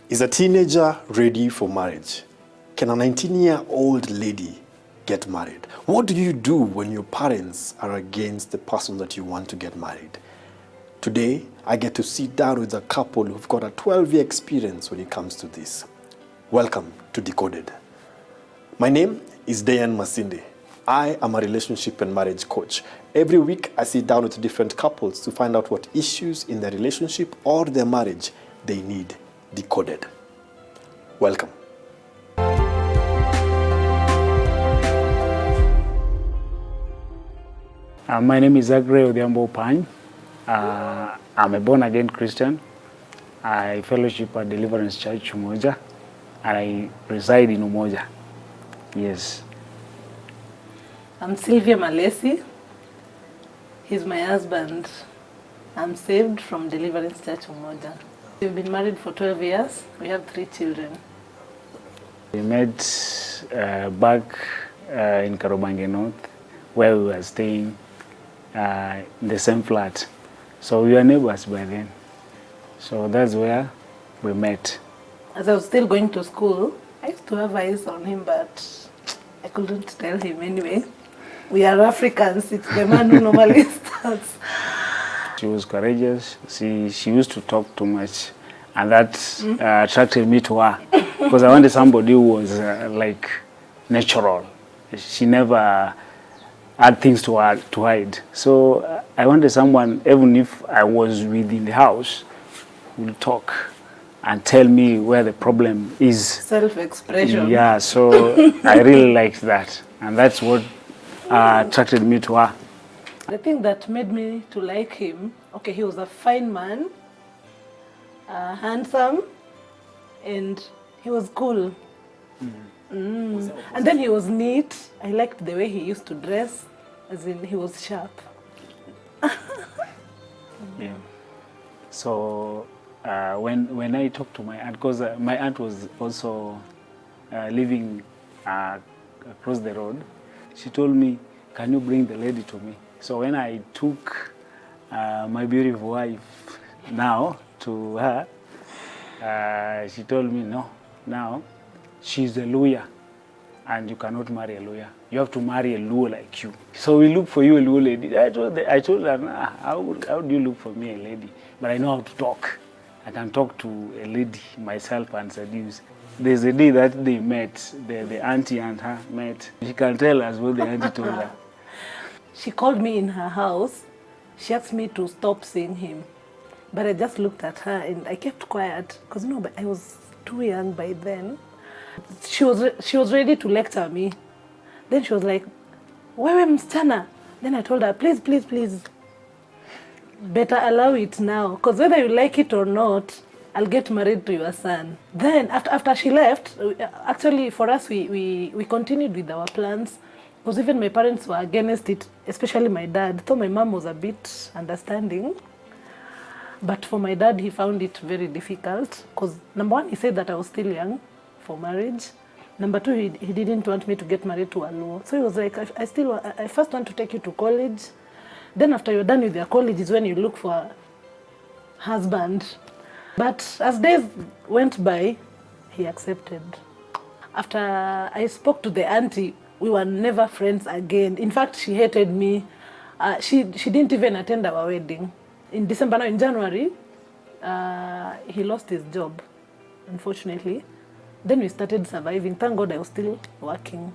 Is a teenager ready for marriage? Can a 19-year-old lady get married? What do you do when your parents are against the person that you want to get married? Today, I get to sit down with a couple who've got a 12-year experience when it comes to this. Welcome to Decoded. My name is Dayan Masinde. I am a relationship and marriage coach. Every week, I sit down with different couples to find out what issues in their relationship or their marriage they need decoded. Welcome. My name is Agre Odhiambo Pany. I'm a born-again Christian. I fellowship at Deliverance Church Umoja, and I reside in Umoja. Yes. I'm Sylvia Malesi. He's my husband. I'm saved from Deliverance Church Umoja. We've been married for 12 years. We have 3 children. We met back in Karobangi North, where we were staying in the same flat. So we were neighbors by then. So that's where we met. As I was still going to school, I used to have eyes on him, but I couldn't tell him anyway. We are Africans. It's the man who normally starts. She was courageous. She used to talk too much, and that attracted me to her because I wanted somebody who was like natural. She never had things to hide. So I wanted someone, even if I was within the house, who would talk and tell me where the problem is. Self-expression. Yeah, so I really liked that, and that's what attracted me to her. The thing that made me to like him, okay, he was a fine man, handsome, and he was cool. And then he was neat. I liked the way he used to dress, as in he was sharp. Yeah. So when I talked to my aunt, because my aunt was also living across the road, she told me, "Can you bring the lady to me?" So when I took my beautiful wife now to her, she told me, "No, now she's a lawyer, and you cannot marry a lawyer. You have to marry a Luo like you. So we look for you a Luo lady." I told her, "Nah, how do you look for me a lady? But I know how to talk. I can talk to a lady myself and seduce." There's a day that they met, the auntie and her met. She can tell us what the auntie told her. She called me in her house. She asked me to stop seeing him. But I just looked at her and I kept quiet because but I was too young by then. She was ready to lecture me. Then she was like, "Wewe msichana." Then I told her, "Please, please, please, better allow it now. Because whether you like it or not, I'll get married to your son." Then after she left, actually for us, we continued with our plans. Because even my parents were against it, especially my dad. Though my mom was a bit understanding. But for my dad, he found it very difficult. Because number one, he said that I was still young for marriage. Number two, he didn't want me to get married to a Luo. So he was like, I first want to take you to college. Then after you're done with your college is when you look for a husband. But as days went by, he accepted. After I spoke to the auntie, we were never friends again. In fact, she hated me. She didn't even attend our wedding. In December, no, in January, he lost his job, unfortunately. Then we started surviving. Thank God I was still working.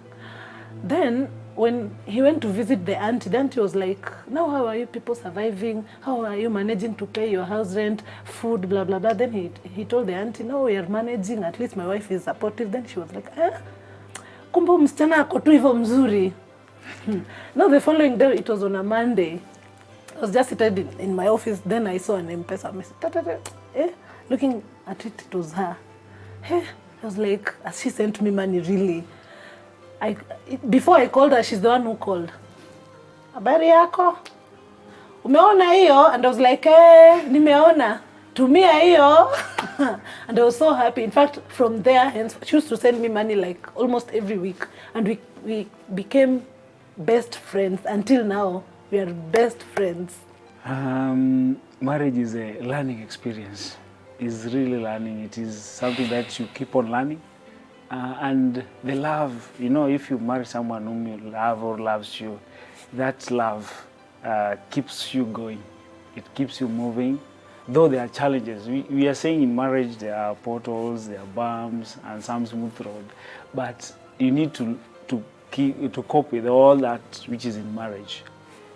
Then when he went to visit the auntie was like, "Now how are you people surviving? How are you managing to pay your house rent, food, blah, blah, blah." Then he told the auntie, "No, we are managing. At least my wife is supportive." Then she was like, "Kumbe msichana ako tu hivyo mzuri." Now the following day, it was on a Monday. I was just seated in my office. Then I saw an M-Pesa message. Looking at it, it was her. I was like, as she sent me money, really. Before I called her, she's the one who called. "Habari yako? Umeona hiyo?" And I was like, nimeona. Tumia hiyo. And I was so happy. In fact, from there, she used to send me money like almost every week. And we became best friends. Until now, we are best friends. Marriage is a learning experience. is really learning. It is something that you keep on learning. And the love, you know, if you marry someone whom you love or loves you, that love keeps you going. It keeps you moving. Though there are challenges, we are saying in marriage there are potholes, there are bumps, and some smooth road. But you need to cope with all that which is in marriage,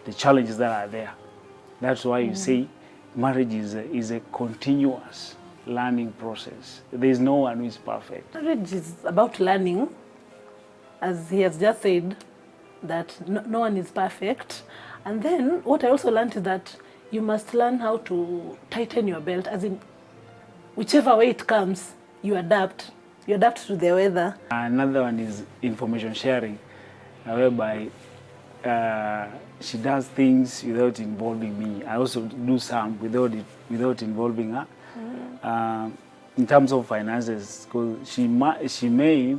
the challenges that are there. That's why you say marriage is a continuous learning process. There is no one who is perfect. Marriage is about learning, as he has just said, that no one is perfect. And then what I also learned is that you must learn how to tighten your belt, as in whichever way it comes, you adapt. You adapt to the weather. Another one is information sharing, whereby she does things without involving me. I also do some without involving her. In terms of finances, because she may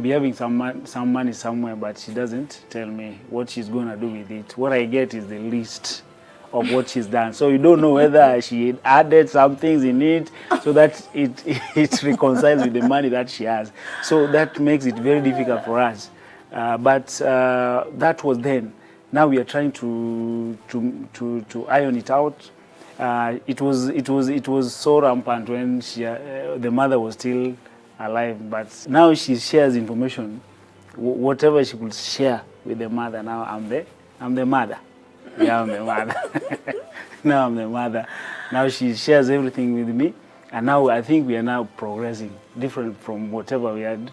be having some money somewhere, but she doesn't tell me what she's going to do with it. What I get is the list of what she's done. So you don't know whether she added some things in it so that it reconciles with the money that she has. So that makes it very difficult for us. But that was then. Now we are trying to iron it out. It was so rampant when the mother was still alive, but now she shares information. Whatever she could share with the mother, now I'm the mother. Yeah, I'm the mother. Now I'm the mother. Now she shares everything with me, and now I think we are now progressing different from whatever we had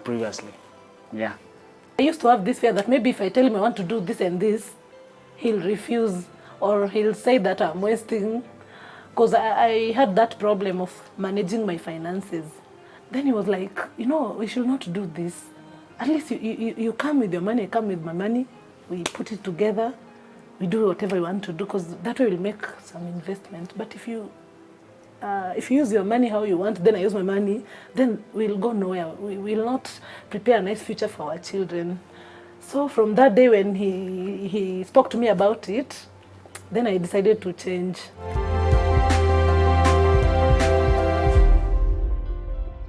previously. Yeah. I used to have this fear that maybe if I tell him I want to do this and this, he'll refuse, or he'll say that I'm wasting, because I had that problem of managing my finances. Then he was like, you know, we should not do this. At least you come with your money, I come with my money, we put it together, we do whatever we want to do, because that way we'll make some investment. But if you use your money how you want, then I use my money, then we'll go nowhere. We will not prepare a nice future for our children. So from that day when he spoke to me about it, then I decided to change.